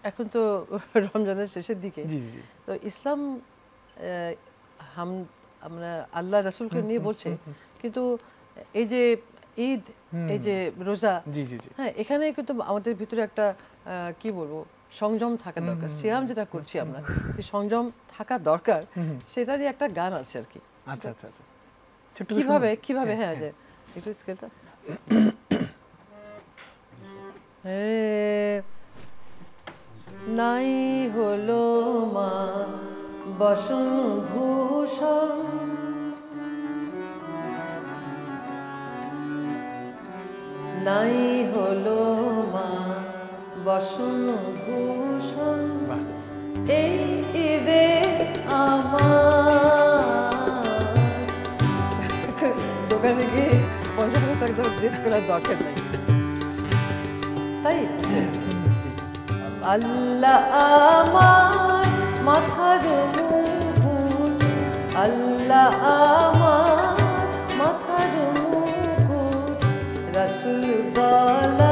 এখন তো রমজানের শেষের দিকে, জি জি তো ইসলাম আমরা আল্লাহ রাসূলকে নিয়ে বলছে, কিন্তু এই যে ঈদ, এই যে রোজা, জি জি জি হ্যাঁ, এখানে কিন্তু আমাদের ভিতরে একটা কি বলবো সংযম থাকা দরকার। সিয়াম যেটা করছি আমরা, সেই সংযম থাকা দরকার, সেটারই একটা গান আছে আর কি। আচ্ছা আচ্ছা আচ্ছা, কিভাবে কিভাবে হ্যাঁ, যে একটু স্কেলটা নাই হলো মা বসন ভূষণ, নাই হলো মা বসন ভূষণ, এই ঈদে আমার দোকানে গিয়ে 50 টাকা ড্রেস করার দরকার নেই, তাই আল্লাহ আমার মাথার মুকুট, আল্লাহ আমার মাথার মুকুট, রাসূল বলা